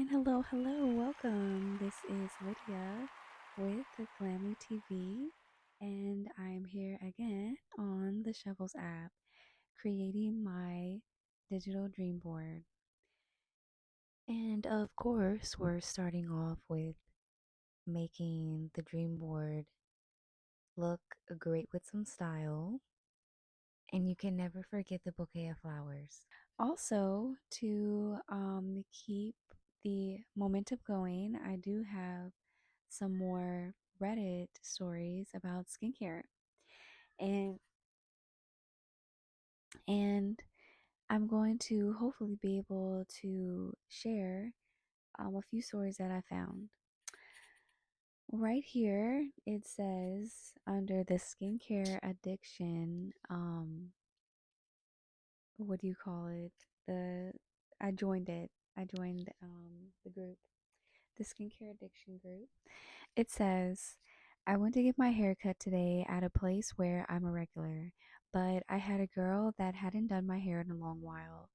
And hello, hello, welcome. This is Lydia with the Glamly TV, and I'm here again on the Shovels app, creating my digital dream board. And of course, we're starting off with making the dream board look great with some style, and you can never forget the bouquet of flowers. Also, to keep the momentum going, I do have some more Reddit stories about skincare. And and I'm going to hopefully be able to share a few stories that I found. Right here, it says under the skincare addiction, what do you call it? The I joined it. I joined the group, the skincare addiction group. It says, I went to get my hair cut today at a place where I'm a regular, but I had a girl that hadn't done my hair in a long while.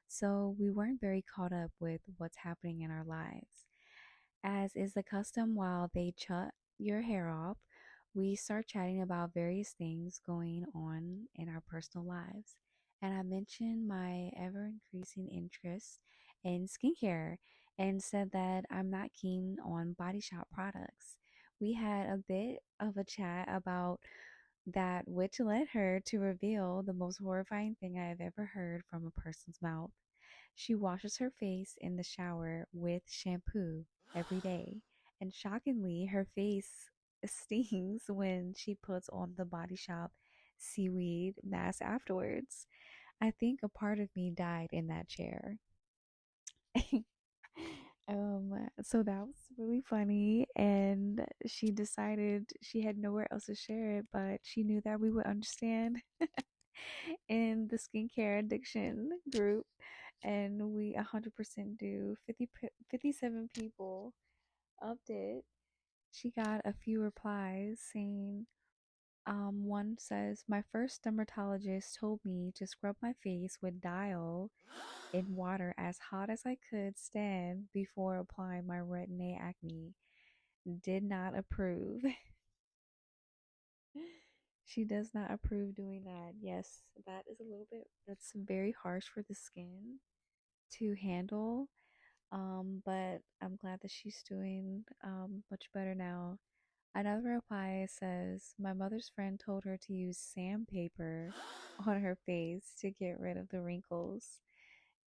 So we weren't very caught up with what's happening in our lives. As is the custom while they cut your hair off, we start chatting about various things going on in our personal lives. And I mentioned my ever increasing interest in skincare and said that I'm not keen on body shop products. We had a bit of a chat about that, which led her to reveal the most horrifying thing I have ever heard from a person's mouth. She washes her face in the shower with shampoo every day, and shockingly, her face stings when she puts on the Body Shop seaweed mask afterwards. I think a part of me died in that chair. So that was really funny, and she decided she had nowhere else to share it, but she knew that we would understand in the skincare addiction group, and we 100% do. 57 people upped it. She got a few replies saying, one says, my first dermatologist told me to scrub my face with dial in water as hot as I could stand before applying my retin-A acne. Did not approve. She does not approve doing that. Yes, that is a little bit, that's very harsh for the skin to handle. But I'm glad that she's doing much better now. Another reply says, my mother's friend told her to use sandpaper on her face to get rid of the wrinkles.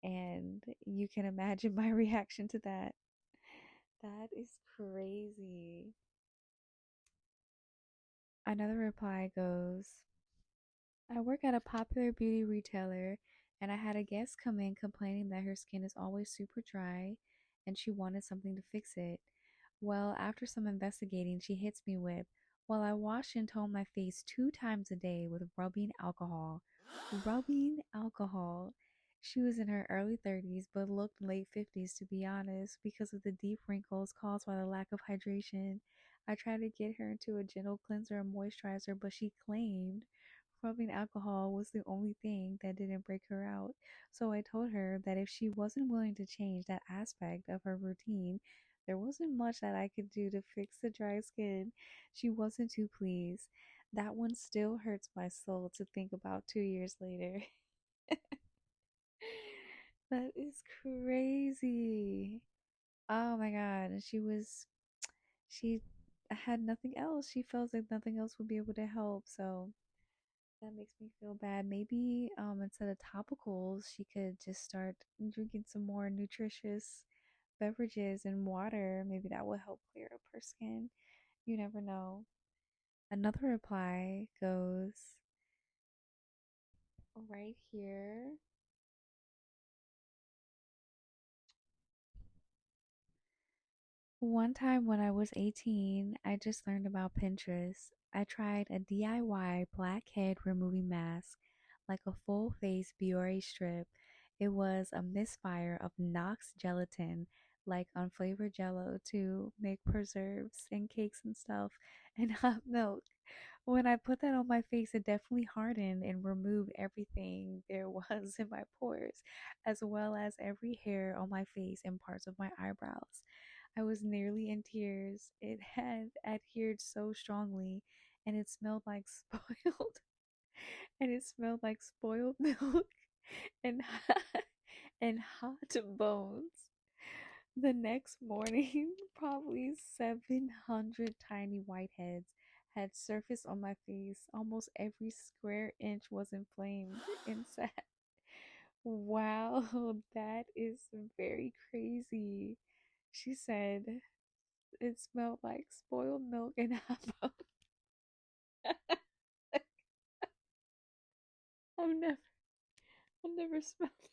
And you can imagine my reaction to that. That is crazy. Another reply goes, I work at a popular beauty retailer, and I had a guest come in complaining that her skin is always super dry and she wanted something to fix it. Well, after some investigating, she hits me with, well, I wash and tone my face 2 times a day with rubbing alcohol. Rubbing alcohol. She was in her early 30s but looked late 50s to be honest because of the deep wrinkles caused by the lack of hydration. I tried to get her into a gentle cleanser and moisturizer, but she claimed rubbing alcohol was the only thing that didn't break her out. So I told her that if she wasn't willing to change that aspect of her routine, there wasn't much that I could do to fix the dry skin. She wasn't too pleased. That one still hurts my soul to think about 2 years later. That is crazy. Oh my God. And she had nothing else. She feels like nothing else would be able to help. So that makes me feel bad. Maybe instead of topicals, she could just start drinking some more nutritious beverages and water. Maybe that will help clear up her skin. You never know. Another reply goes right here. One time when I was 18, I just learned about Pinterest. I tried a DIY blackhead removing mask, like a full face Biore strip. It was a misfire of Knox gelatin, like unflavored jello to make preserves and cakes and stuff, and hot milk. When I put that on my face, it definitely hardened and removed everything there was in my pores, as well as every hair on my face and parts of my eyebrows. I was nearly in tears. It had adhered so strongly, and it smelled like spoiled, and it smelled like spoiled milk and and hot bones. The next morning, probably 700 tiny whiteheads had surfaced on my face. Almost every square inch was inflamed inside. Wow, that is very crazy. She said it smelled like spoiled milk and apple. I've never, I've never smelled it.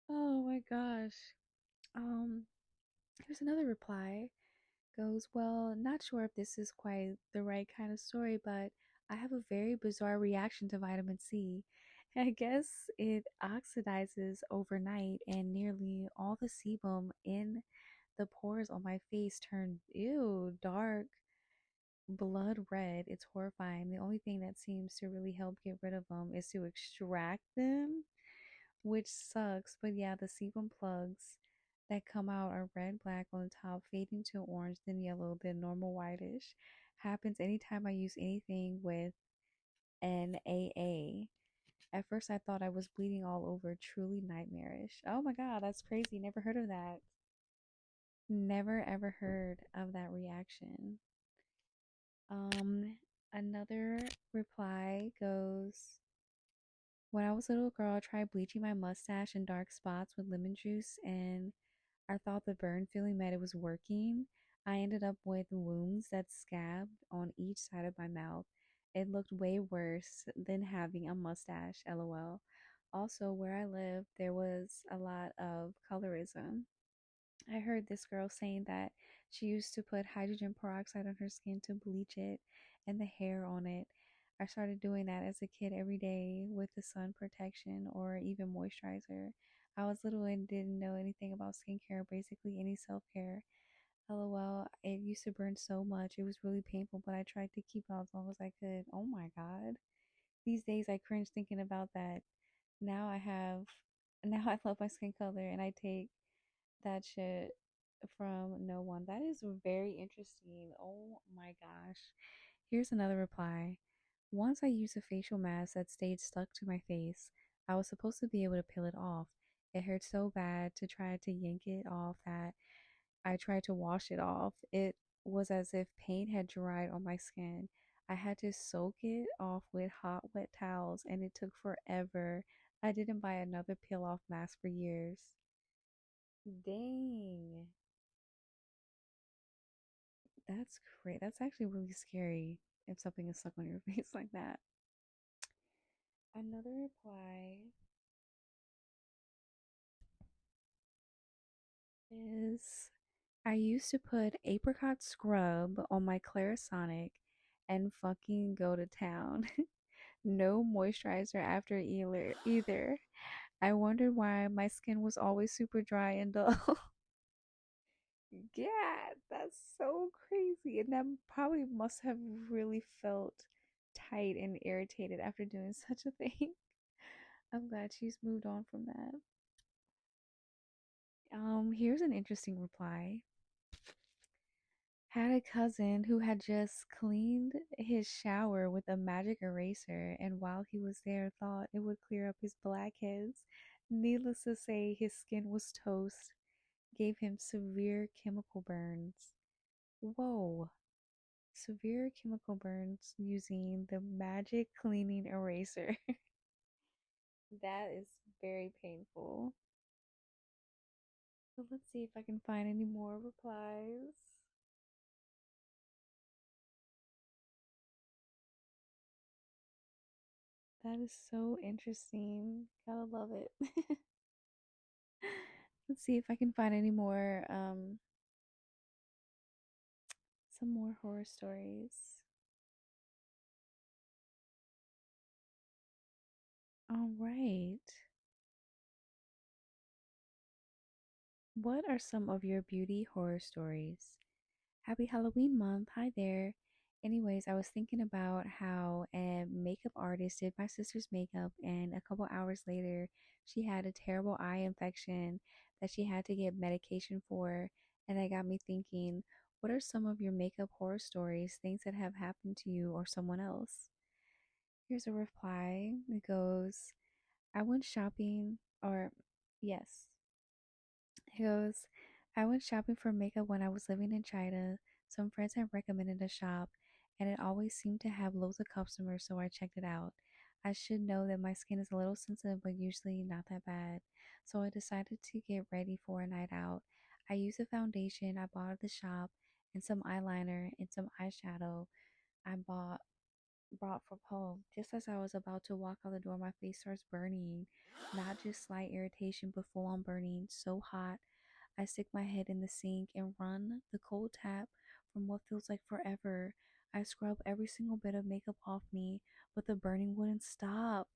Oh my gosh. Um, here's another reply. Goes, well, not sure if this is quite the right kind of story, but I have a very bizarre reaction to vitamin C. I guess it oxidizes overnight, and nearly all the sebum in the pores on my face turned dark blood red. It's horrifying. The only thing that seems to really help get rid of them is to extract them, which sucks. But yeah, the sebum plugs that come out are red, black on the top, fading to orange, then yellow, then normal whitish. Happens anytime I use anything with an AA. At first, I thought I was bleeding all over, truly nightmarish. Oh my god, that's crazy. Never heard of that. Never ever heard of that reaction. Um, Another reply goes, when I was a little girl, I tried bleaching my mustache and dark spots with lemon juice, and I thought the burn feeling meant it was working. I ended up with wounds that scabbed on each side of my mouth. It looked way worse than having a mustache, lol. Also, where I lived, there was a lot of colorism. I heard this girl saying that she used to put hydrogen peroxide on her skin to bleach it and the hair on it. I started doing that as a kid every day with the sun protection or even moisturizer. I was little and didn't know anything about skincare, basically any self care. LOL, it used to burn so much. It was really painful, but I tried to keep it on as long as I could. Oh my God. These days I cringe thinking about that. Now I have, now I love my skin color and I take that shit from no one. That is very interesting. Oh my gosh. Here's another reply. Once I used a facial mask that stayed stuck to my face. I was supposed to be able to peel it off. It hurt so bad to try to yank it off that I tried to wash it off. It was as if paint had dried on my skin. I had to soak it off with hot, wet towels, and it took forever. I didn't buy another peel off mask for years. Dang. That's great. That's actually really scary if something is stuck on your face like that. Another reply is, I used to put apricot scrub on my Clarisonic and fucking go to town. No moisturizer after either. I wondered why my skin was always super dry and dull. Yeah, that's so crazy. And that probably must have really felt tight and irritated after doing such a thing. I'm glad she's moved on from that. Here's an interesting reply. Had a cousin who had just cleaned his shower with a magic eraser, and while he was there, thought it would clear up his blackheads. Needless to say, his skin was toast, gave him severe chemical burns. Whoa, severe chemical burns using the magic cleaning eraser. That is very painful. So let's see if I can find any more replies. That is so interesting. Gotta love it. Let's see if I can find any more, some more horror stories. All right. What are some of your beauty horror stories? Happy Halloween month. Hi there. Anyways, I was thinking about how a makeup artist did my sister's makeup, and a couple hours later, she had a terrible eye infection that she had to get medication for. And that got me thinking, what are some of your makeup horror stories, things that have happened to you or someone else? Here's a reply. It goes, I went shopping, or yes, he goes, I went shopping for makeup when I was living in China. Some friends had recommended a shop, and it always seemed to have loads of customers, so I checked it out. I should know that my skin is a little sensitive, but usually not that bad. So I decided to get ready for a night out. I used a foundation I bought at the shop, and some eyeliner and some eyeshadow I brought from home. Just as I was about to walk out the door, my face starts burning. Not just slight irritation, but full on burning, so hot I stick my head in the sink and run the cold tap from what feels like forever. I scrub every single bit of makeup off me, but the burning wouldn't stop.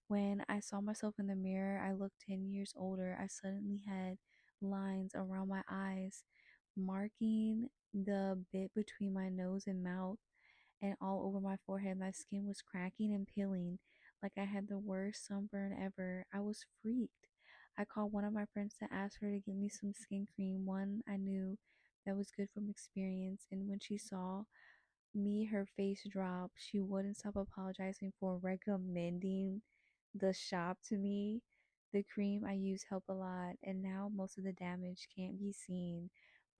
When I saw myself in the mirror, I looked 10 years older. I suddenly had lines around my eyes, marking the bit between my nose and mouth and all over my forehead. My skin was cracking and peeling like I had the worst sunburn ever. I was freaked. I called one of my friends to ask her to get me some skin cream, one I knew that was good from experience. And when she saw me, her face dropped. She wouldn't stop apologizing for recommending the shop to me. The cream I use helped a lot, and now most of the damage can't be seen,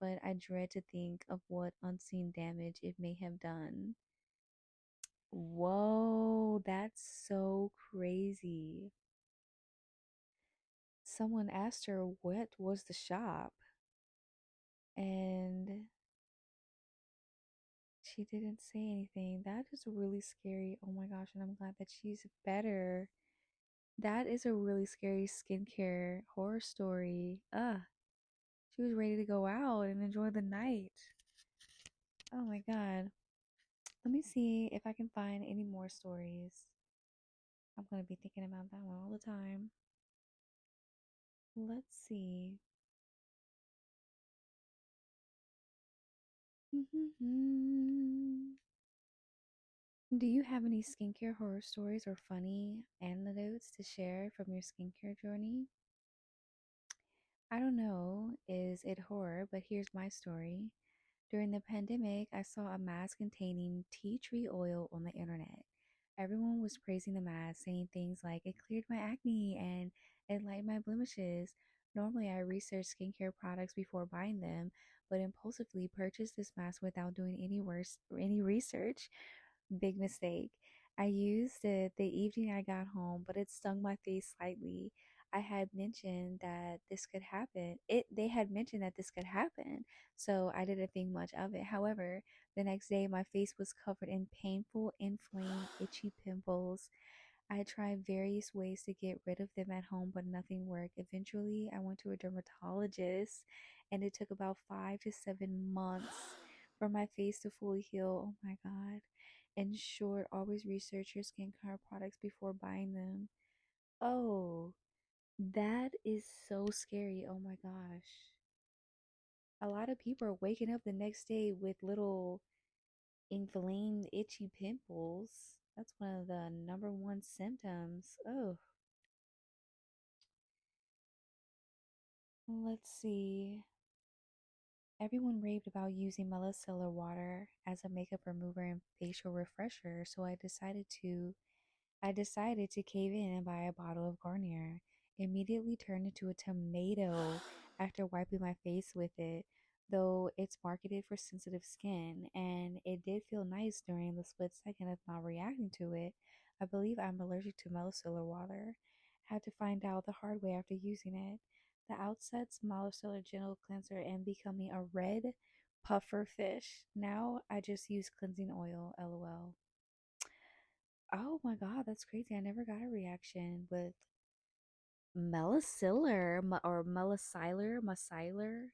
but I dread to think of what unseen damage it may have done. Whoa, that's so crazy. Someone asked her what was the shop, and she didn't say anything. That is really scary. Oh my gosh, and I'm glad that she's better. That is a really scary skincare horror story. She was ready to go out and enjoy the night. Oh my god. Let me see if I can find any more stories. I'm gonna be thinking about that one all the time. Let's see. Do you have any skincare horror stories or funny anecdotes to share from your skincare journey? I don't know, is it horror? But here's my story. During the pandemic, I saw a mask containing tea tree oil on the internet. Everyone was praising the mask, saying things like it cleared my acne and it lightened my blemishes. Normally, I research skincare products before buying them, but impulsively purchased this mask without doing any research. Big mistake. I used it the evening I got home, but it stung my face slightly. I had mentioned that this could happen. They had mentioned that this could happen, so I didn't think much of it. However, the next day my face was covered in painful, inflamed, itchy pimples. I tried various ways to get rid of them at home, but nothing worked. Eventually, I went to a dermatologist, and it took about 5 to 7 months for my face to fully heal. Oh my God. In short, always research your skincare products before buying them. Oh, that is so scary. Oh my gosh. A lot of people are waking up the next day with little inflamed, itchy pimples. That's one of the number one symptoms. Oh, let's see. Everyone raved about using micellar water as a makeup remover and facial refresher, so I decided to cave in and buy a bottle of Garnier. Immediately turned into a tomato after wiping my face with it, though it's marketed for sensitive skin, and it did feel nice during the split second of not reacting to it. I believe I'm allergic to micellar water. Had to find out the hard way after using it. The outsets micellar gentle cleanser and becoming a red puffer fish. Now I just use cleansing oil, lol. Oh my god, that's crazy. I never got a reaction with or Meliciler,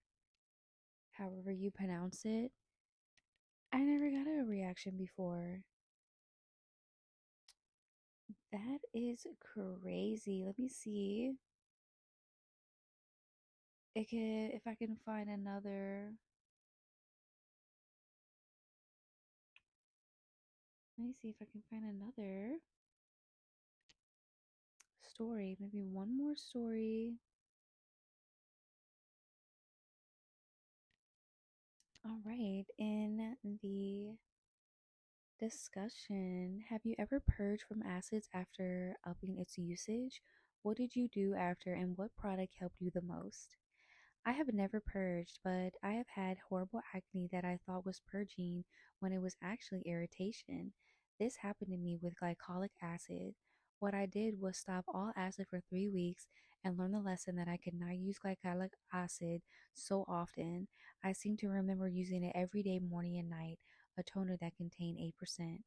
however you pronounce it. I never got a reaction before. That is crazy. Let me see if I can find another Let me see if I can find another story. Maybe one more story. All right. In the discussion, have you ever purged from acids after upping its usage? What did you do after, and what product helped you the most? I have never purged, but I have had horrible acne that I thought was purging when it was actually irritation. This happened to me with glycolic acid. What I did was stop all acid for 3 weeks and learn the lesson that I could not use glycolic acid so often. I seem to remember using it every day, morning and night, a toner that contained 8%.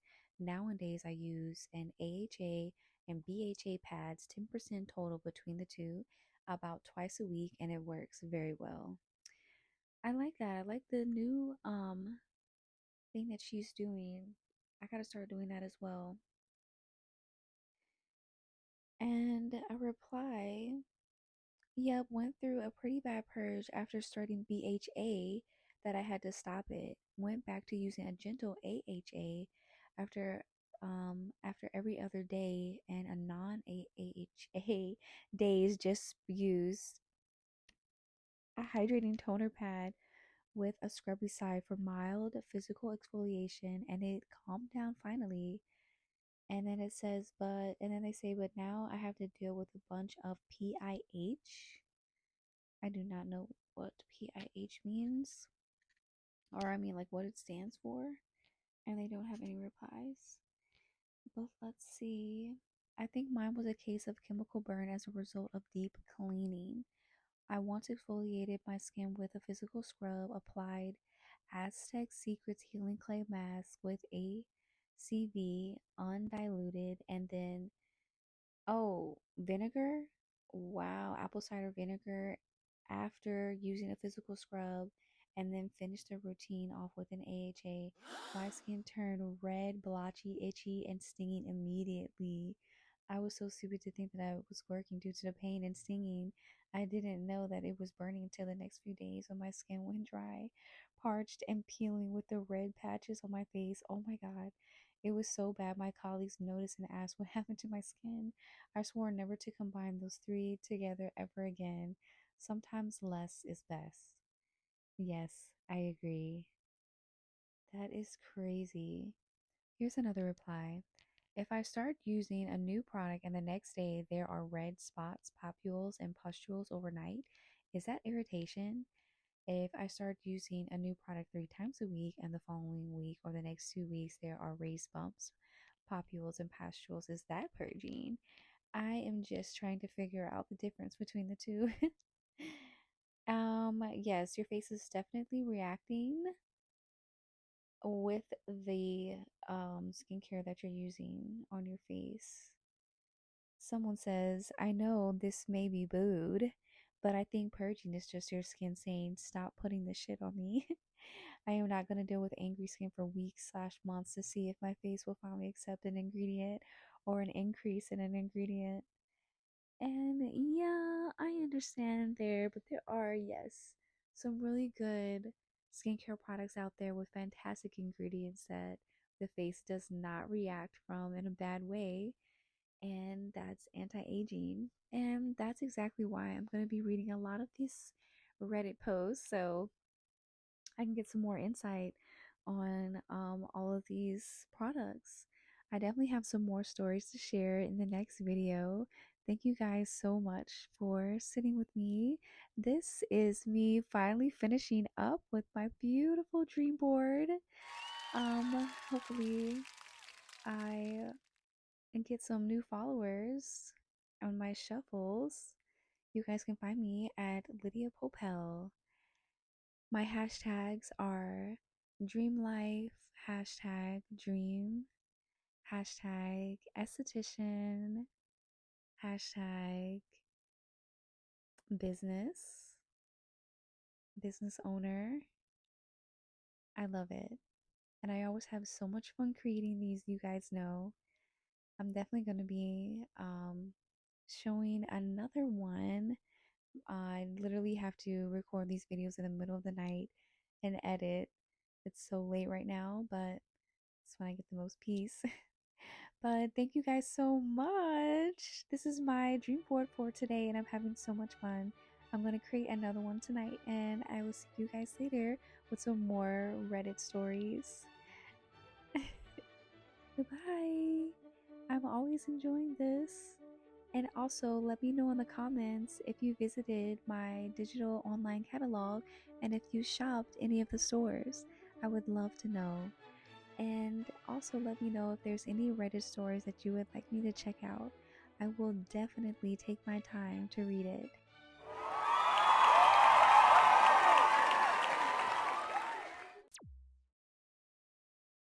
Nowadays, I use an AHA and BHA pads, 10% total between the two, about twice a week, and it works very well. I like that. I like the new thing that she's doing. I gotta start doing that as well. And a reply, yep, went through a pretty bad purge after starting BHA that I had to stop it. Went back to using a gentle AHA after after every other day, and a non AHA days just used a hydrating toner pad with a scrubby side for mild physical exfoliation, and it calmed down finally. And then it says, and then they say, but now I have to deal with a bunch of PIH. I do not know what PIH means, or I mean, like what it stands for. And they don't have any replies. But let's see. I think mine was a case of chemical burn as a result of deep cleaning. I once exfoliated my skin with a physical scrub, applied Aztec Secrets Healing Clay Mask with ACV undiluted, and then, oh, vinegar? Wow, apple cider vinegar after using a physical scrub, and then finished the routine off with an AHA. My skin turned red, blotchy, itchy, and stinging immediately. I was so stupid to think that I was working due to the pain and stinging. I didn't know that it was burning until the next few days when my skin went dry, parched, and peeling with the red patches on my face. Oh my God. It was so bad my colleagues noticed and asked what happened to my skin. I swore never to combine those three together ever again. Sometimes less is best. Yes, I agree. That is crazy. Here's another reply. If I start using a new product and the next day there are red spots, papules, and pustules overnight, is that irritation? If I start using a new product 3 times a week and the following week or the next 2 weeks there are raised bumps, papules, and pustules, is that purging? I am just trying to figure out the difference between the two. Yes, your face is definitely reacting with the skincare that you're using on your face. Someone says, I know this may be booed, but I think purging is just your skin saying, stop putting this shit on me. I am not going to deal with angry skin for weeks/months to see if my face will finally accept an ingredient or an increase in an ingredient. And yeah, I understand there, but there are, yes, some really good skincare products out there with fantastic ingredients that the face does not react from in a bad way, and that's anti-aging. And that's exactly why I'm going to be reading a lot of these Reddit posts so I can get some more insight on all of these products. I definitely have some more stories to share in the next video. Thank you guys so much for sitting with me. This is me finally finishing up with my beautiful dream board. Hopefully I get some new followers on my shuffles. You guys can find me at Lydia Popel. My hashtags are dream life, hashtag dream, hashtag esthetician, hashtag business, business owner. I love it. And I always have so much fun creating these, you guys know. I'm definitely going to be showing another one. I literally have to record these videos in the middle of the night and edit. It's so late right now, but That's when I get the most peace. But thank you guys so much. This is my dream board for today, and I'm having so much fun. I'm going to create another one tonight, and I will see you guys later with some more Reddit stories. Goodbye. I'm always enjoying this. And also, let me know in the comments if you visited my digital online catalog and if you shopped any of the stores. I would love to know. And also, let me know if there's any Reddit stories that you would like me to check out. I will definitely take my time to read it.